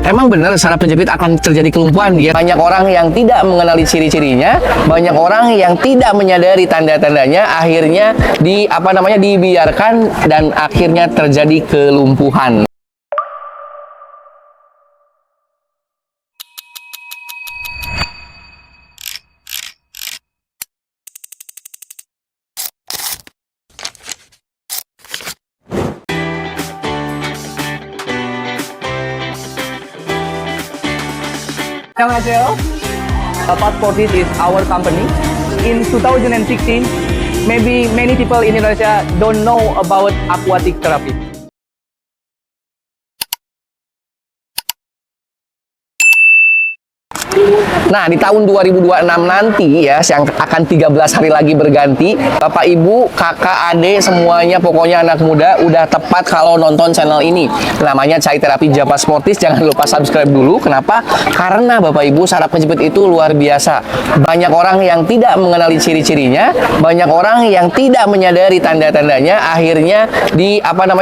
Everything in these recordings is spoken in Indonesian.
Emang benar saraf kejepit akan terjadi kelumpuhan ya? Banyak orang yang tidak mengenali ciri-cirinya, banyak orang yang tidak menyadari tanda-tandanya, akhirnya dibiarkan dan akhirnya terjadi kelumpuhan. 안녕하세요. Passportis is our company. In 2016, maybe many people in Indonesia don't know about aquatic therapy. Nah, di tahun 2026 nanti ya, yang akan 13 hari lagi berganti, Bapak, Ibu, kakak, adik, semuanya, pokoknya anak muda, udah tepat kalau nonton channel ini. Namanya Chai Terapi Japas Sportis, jangan lupa subscribe dulu. Kenapa? Karena Bapak, Ibu, saraf kejepit itu luar biasa. Banyak orang yang tidak mengenali ciri-cirinya, banyak orang yang tidak menyadari tanda-tandanya, akhirnya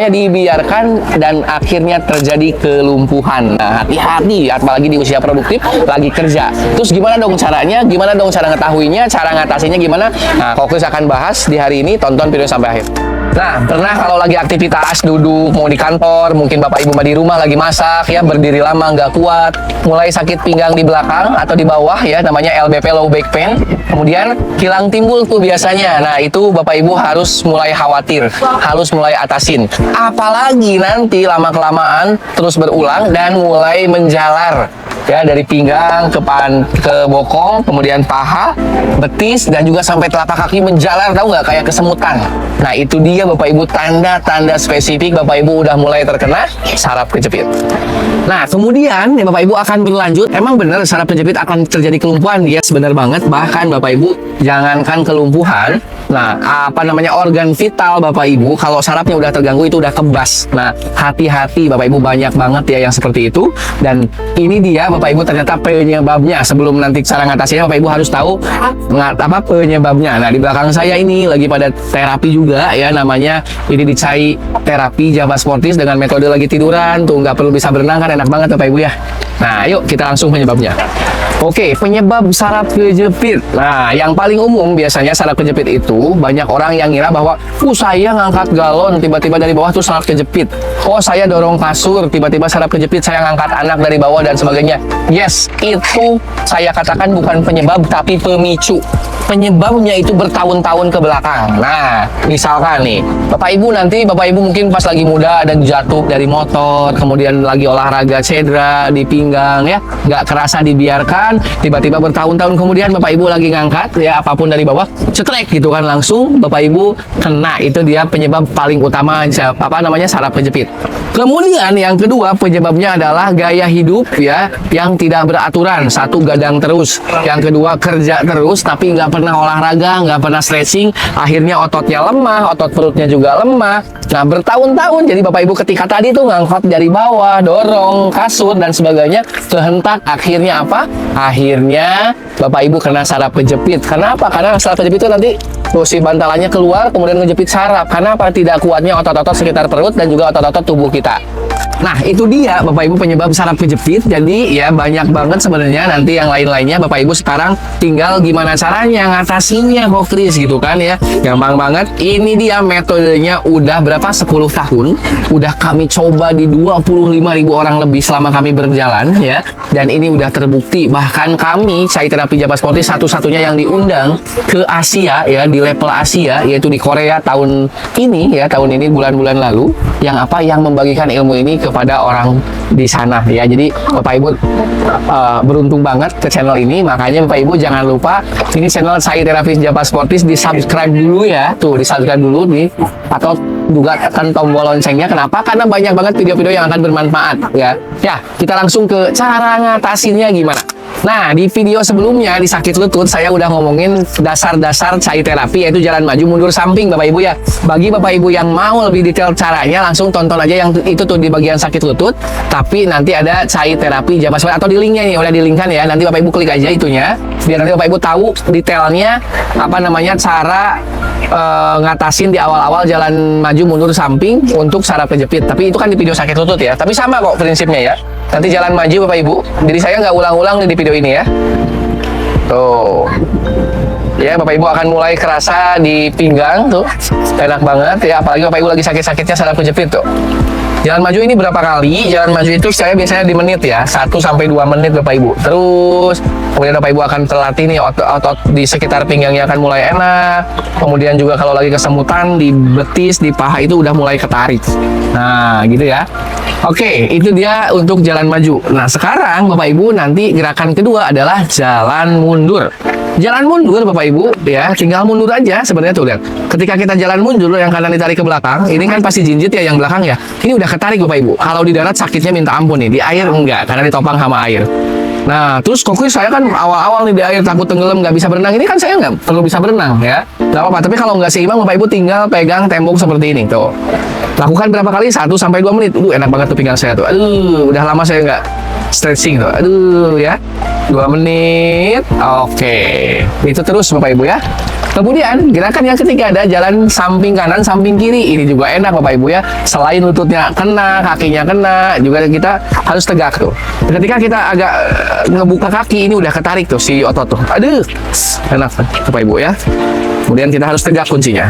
dibiarkan dan akhirnya terjadi kelumpuhan. Nah, hati-hati, apalagi di usia produktif, lagi kerja. Terus gimana dong caranya? Gimana dong cara ngetahuinya? Cara ngatasinya gimana? Nah, Kokris akan bahas di hari ini. Tonton video sampai akhir. Nah, pernah kalau lagi aktivitas duduk, mau di kantor, mungkin Bapak Ibu di rumah lagi masak, ya berdiri lama nggak kuat, mulai sakit pinggang di belakang atau di bawah ya, namanya LBP, low back pain. Kemudian kilang timbul tuh biasanya. Nah, itu Bapak Ibu harus mulai khawatir, harus mulai atasin. Apalagi nanti lama-kelamaan terus berulang dan mulai menjalar. Ya, dari pinggang ke bokong, kemudian paha, betis, dan juga sampai telapak kaki menjalar, tahu nggak, kayak kesemutan. Nah, itu dia Bapak Ibu tanda-tanda spesifik Bapak Ibu udah mulai terkena saraf kejepit. Nah, kemudian ya Bapak Ibu akan berlanjut, emang benar saraf kejepit akan terjadi kelumpuhan? Ya, sebenar banget. Bahkan Bapak Ibu, jangankan kelumpuhan, nah, organ vital Bapak Ibu, kalau sarafnya udah terganggu itu udah kebas. Nah, hati-hati Bapak Ibu, banyak banget ya yang seperti itu. Dan ini dia Bapak Ibu ternyata penyebabnya. Sebelum nanti cara ngatasinya, Bapak Ibu harus tahu penyebabnya. Nah, di belakang saya ini lagi pada terapi juga ya, namanya ini di Chai Terapi Japas Sportis dengan metode lagi tiduran. Tuh nggak perlu bisa berenang kan, enak banget Bapak Ibu ya. Nah, yuk kita langsung penyebabnya. Oke, penyebab saraf kejepit. Nah, yang paling umum biasanya saraf kejepit itu banyak orang yang ngira bahwa saya ngangkat galon tiba-tiba dari bawah tuh saraf kejepit. Oh, saya dorong kasur tiba-tiba saraf kejepit, saya ngangkat anak dari bawah dan sebagainya. Yes, itu saya katakan bukan penyebab tapi pemicu. Penyebabnya itu bertahun-tahun ke belakang. Nah, misalkan nih, Bapak Ibu mungkin pas lagi muda ada jatuh dari motor, kemudian lagi olahraga cedera di pinggang ya, nggak kerasa dibiarkan, tiba-tiba bertahun-tahun kemudian Bapak Ibu lagi ngangkat ya apapun dari bawah, cetrek gitu kan, langsung Bapak Ibu kena. Itu dia penyebab paling utama saraf kejepit. Kemudian yang kedua penyebabnya adalah gaya hidup ya yang tidak beraturan. Satu, gadang terus. Yang kedua, kerja terus tapi nggak pernah olahraga, nggak pernah stretching, akhirnya ototnya lemah, otot perutnya juga lemah. Nah, bertahun-tahun jadi Bapak Ibu ketika tadi tuh ngangkat dari bawah, dorong kasur dan sebagainya, kehentak, akhirnya apa? Akhirnya Bapak Ibu kena saraf kejepit. Kenapa? Karena saraf kejepit itu nanti si bantalannya keluar kemudian ngejepit saraf. Kenapa? Tidak kuatnya otot-otot sekitar perut dan juga otot-otot tubuh kita. Nah, itu dia Bapak Ibu penyebab saraf kejepit. Jadi ya banyak banget sebenarnya, nanti yang lain-lainnya Bapak Ibu sekarang tinggal gimana caranya ngatasinya Kokris gitu kan ya. Gampang banget. Ini dia metodenya, udah berapa? 10 tahun. Udah kami coba di 25.000 orang lebih selama kami berjalan ya. Dan ini udah terbukti. Bahkan kami Chai Terapi Japas Sportis satu-satunya yang diundang ke Asia ya, di level Asia, yaitu di Korea tahun ini bulan-bulan lalu, yang membagikan ilmu ini kepada orang di sana ya. Jadi Bapak Ibu beruntung banget ke channel ini, makanya Bapak Ibu jangan lupa ini channel Chai Terapi Japas Sportis, di subscribe dulu ya, tuh di subscribe dulu nih, atau juga tekan tombol loncengnya. Kenapa? Karena banyak banget video-video yang akan bermanfaat ya. Ya, kita langsung ke cara ngatasinnya gimana. Nah, di video sebelumnya di sakit lutut saya udah ngomongin dasar-dasar Chai terapi, yaitu jalan maju mundur samping Bapak Ibu ya. Bagi Bapak Ibu yang mau lebih detail caranya, langsung tonton aja yang itu tuh di bagian sakit lutut. Tapi nanti ada Chai terapi Japas Sportis, atau di linknya nih, udah di linkkan ya. Nanti Bapak Ibu klik aja itunya, biar nanti Bapak Ibu tahu detailnya cara ngatasin di awal-awal jalan maju mundur samping untuk saraf kejepit. Tapi itu kan di video sakit lutut ya. Tapi sama kok prinsipnya ya. Nanti jalan maju Bapak Ibu. Jadi saya nggak ulang-ulang nih di video ini ya. Tuh. Ya, Bapak Ibu akan mulai kerasa di pinggang tuh. Enak banget ya, apalagi Bapak Ibu lagi sakit-sakitnya saraf kejepit tuh. Jalan maju ini berapa kali? Jalan maju itu saya biasanya di menit ya, 1 sampai 2 menit Bapak Ibu. Terus kemudian Bapak Ibu akan terlatih nih otot di sekitar pinggangnya akan mulai enak. Kemudian juga kalau lagi kesemutan di betis, di paha itu udah mulai ketarik. Nah, gitu ya. Oke, itu dia untuk jalan maju. Nah, sekarang Bapak Ibu nanti gerakan kedua adalah jalan mundur. Jalan mundur Bapak Ibu ya, tinggal mundur aja sebenarnya tuh lihat. Ketika kita jalan mundur yang kanan ditarik ke belakang, ini kan pasti jinjit ya yang belakang ya. Ini udah ketarik Bapak Ibu. Kalau di darat sakitnya minta ampun nih, di air enggak karena ditopang sama air. Nah, terus kokus saya kan awal-awal nih di air takut tenggelam nggak bisa berenang. Ini kan saya nggak perlu bisa berenang ya. Nggak apa-apa. Tapi kalau nggak seimbang Bapak Ibu tinggal pegang tembok seperti ini tuh. Lakukan berapa kali? 1 sampai 2 menit. Enak banget tuh pinggang saya tuh. Aduh, udah lama saya nggak stretching tuh. Aduh ya. 2 menit. Oke. Itu terus Bapak Ibu ya. Kemudian gerakan yang ketiga ada jalan samping kanan, samping kiri. Ini juga enak Bapak Ibu ya. Selain lututnya kena, kakinya kena, juga kita harus tegak tuh. Ketika kita agak ngebuka kaki, ini udah ketarik tuh si otot tuh. Aduh, enak Bapak Ibu ya. Kemudian kita harus tegak kuncinya.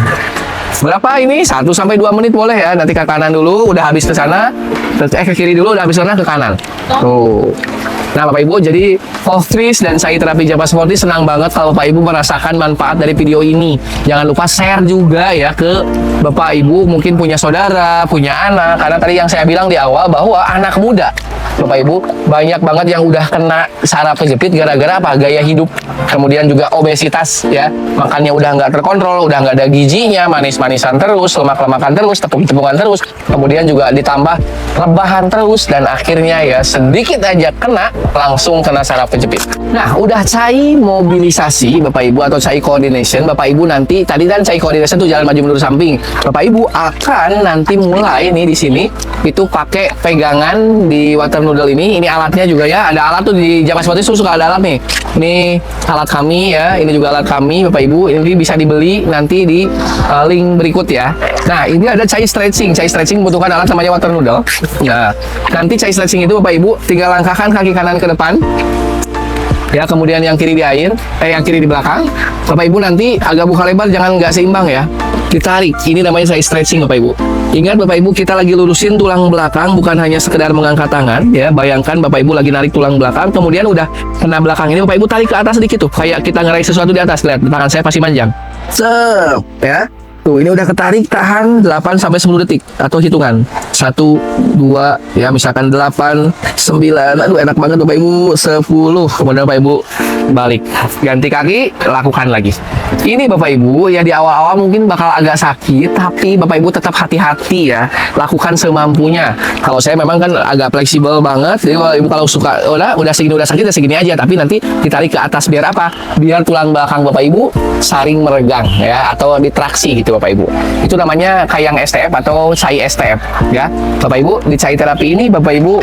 Berapa ini? 1 sampai 2 menit boleh ya. Nanti ke kanan dulu, udah habis ke sana. Ke kiri dulu, udah habis ke sana, ke kanan. Tuh. Nah Bapak Ibu, jadi Voltris dan Sai Terapi Jabar Sporty senang banget kalau Bapak Ibu merasakan manfaat dari video ini. Jangan lupa share juga ya ke Bapak Ibu, mungkin punya saudara, punya anak. Karena tadi yang saya bilang di awal bahwa anak muda Bapak Ibu banyak banget yang udah kena saraf kejepit gara-gara apa? Gaya hidup, kemudian juga obesitas ya, makannya udah nggak terkontrol, udah nggak ada gizinya, manis-manisan terus, lemak-lemakan terus, tepung-tepungan terus, kemudian juga ditambah rebahan terus, dan akhirnya ya sedikit aja kena langsung kena saraf kejepit. Nah, udah cai mobilisasi Bapak Ibu atau cai coordination, Bapak Ibu nanti tadi kan cai coordination tuh jalan maju mundur samping. Bapak Ibu akan nanti mulai nih di sini itu pakai pegangan di water noodle ini alatnya juga ya, ada alat tuh di Jabar Sporty suka ada alat nih. Ini alat kami ya, ini juga alat kami Bapak Ibu, ini bisa dibeli nanti di link berikut ya. Nah, ini ada cai stretching membutuhkan alat namanya water noodle. Nah, nanti cai stretching itu Bapak Ibu tinggal langkahkan kaki kanan ke depan. Ya, kemudian yang kiri di air, yang kiri di belakang. Bapak Ibu nanti agak buka lebar, jangan nggak seimbang ya. Ditarik, ini namanya cai stretching Bapak Ibu. Ingat Bapak Ibu, kita lagi lurusin tulang belakang, bukan hanya sekedar mengangkat tangan ya. Bayangkan Bapak Ibu lagi narik tulang belakang, kemudian udah kena belakang ini Bapak Ibu tarik ke atas sedikit tuh, kayak kita ngeraih sesuatu di atas. Lihat, tangan saya pasti panjang. Sep, ya. Tuh, ini udah ketarik, tahan 8 sampai 10 detik atau hitungan. 1 2 ya, misalkan 8 9. Aduh, enak banget Bapak Ibu. 10. Kemudian Bapak Ibu balik. Ganti kaki, lakukan lagi. Ini Bapak Ibu ya, di awal-awal mungkin bakal agak sakit, tapi Bapak Ibu tetap hati-hati ya. Lakukan semampunya. Kalau saya memang kan agak fleksibel banget. Jadi Bapak Ibu kalau suka udah segini udah sakit ya segini aja, tapi nanti ditarik ke atas biar apa? Biar tulang belakang Bapak Ibu saring meregang ya, atau ditraksi gitu Bapak Ibu. Itu namanya kayang STF atau cai STF ya. Bapak Ibu, di cai terapi ini Bapak Ibu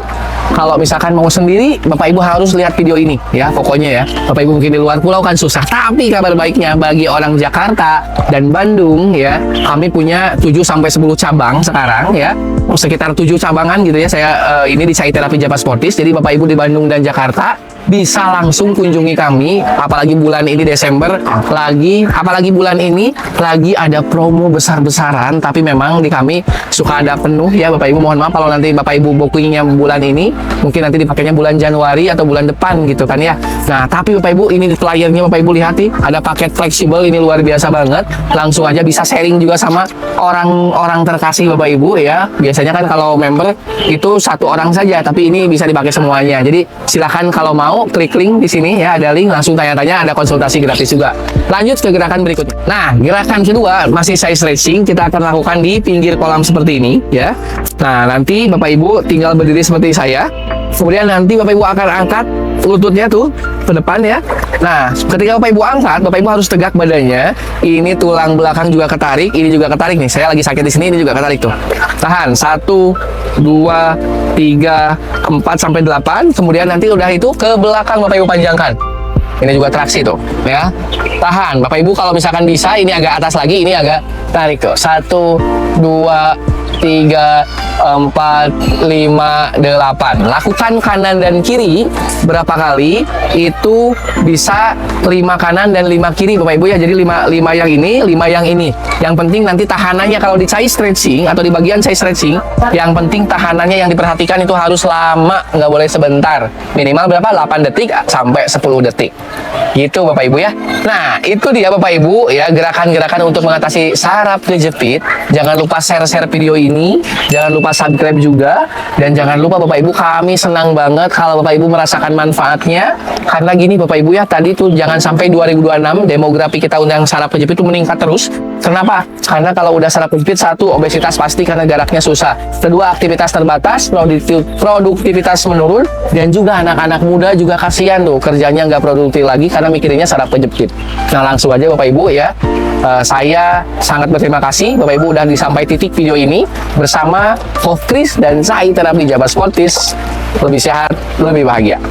kalau misalkan mau sendiri, Bapak Ibu harus lihat video ini ya, pokoknya ya. Bapak Ibu mungkin di luar pulau kan susah, tapi kabar baiknya bagi orang Jakarta dan Bandung ya, kami punya 7 sampai 10 cabang sekarang ya. Sekitar 7 cabangan gitu ya. Saya ini di Cai Terapi Jabar Sporty. Jadi Bapak Ibu di Bandung dan Jakarta bisa langsung kunjungi kami, apalagi bulan ini Desember apalagi bulan ini lagi ada promo besar-besaran, tapi memang di kami suka ada penuh ya Bapak Ibu. Mohon maaf kalau nanti Bapak Ibu bookingnya bulan ini, mungkin nanti dipakainya bulan Januari atau bulan depan gitu kan ya. Nah, tapi Bapak Ibu ini di flyernya Bapak Ibu lihat nih, ada paket fleksibel, ini luar biasa banget. Langsung aja bisa sharing juga sama orang-orang terkasih Bapak Ibu ya. Biasanya kan kalau member itu 1 orang saja, tapi ini bisa dipakai semuanya. Jadi silakan kalau mau klik link di sini ya, ada link, langsung tanya-tanya, ada konsultasi gratis juga. Lanjut ke gerakan berikutnya. Nah, gerakan kedua masih saya stretching, kita akan lakukan di pinggir kolam seperti ini ya. Nah, nanti Bapak Ibu tinggal berdiri seperti saya. Kemudian nanti Bapak Ibu akan angkat lututnya tuh ke depan ya. Nah, ketika Bapak Ibu angkat, Bapak Ibu harus tegak badannya. Ini tulang belakang juga ketarik, ini juga ketarik nih. Saya lagi sakit di sini, ini juga ketarik tuh. Tahan 1 2 3 4 sampai 8. Kemudian nanti udah itu ke belakang Bapak Ibu panjangkan. Ini juga traksi tuh ya. Tahan Bapak Ibu, kalau misalkan bisa ini agak atas lagi, ini agak tarik tuh. 1 2 3, 4, 5, 8. Lakukan kanan dan kiri berapa kali, itu bisa 5 kanan dan 5 kiri Bapak Ibu ya. Jadi 5 yang ini, 5 yang ini. Yang penting nanti tahanannya kalau di chai stretching atau di bagian chai stretching, yang penting tahanannya yang diperhatikan itu harus lama, nggak boleh sebentar. Minimal berapa? 8 detik sampai 10 detik. Gitu Bapak Ibu ya. Nah, itu dia Bapak Ibu ya, gerakan-gerakan untuk mengatasi saraf kejepit. Jangan lupa share-share video ini, jangan lupa subscribe juga, dan jangan lupa Bapak Ibu, kami senang banget kalau Bapak Ibu merasakan manfaatnya. Karena gini Bapak Ibu ya, tadi tuh jangan sampai 2026 demografi kita undang saraf kejepit itu meningkat terus. Kenapa? Karena kalau udah saraf kejepit, satu, obesitas pasti karena geraknya susah. Kedua, aktivitas terbatas, produktivitas menurun, dan juga anak-anak muda juga kasihan tuh, kerjanya nggak produktif lagi karena mikirinnya saraf kejepit. Nah, langsung aja Bapak Ibu ya. Saya sangat berterima kasih Bapak Ibu udah sampai titik video ini bersama Coach Chris dan saya terapi Jabar Sportis. Lebih sehat, lebih bahagia.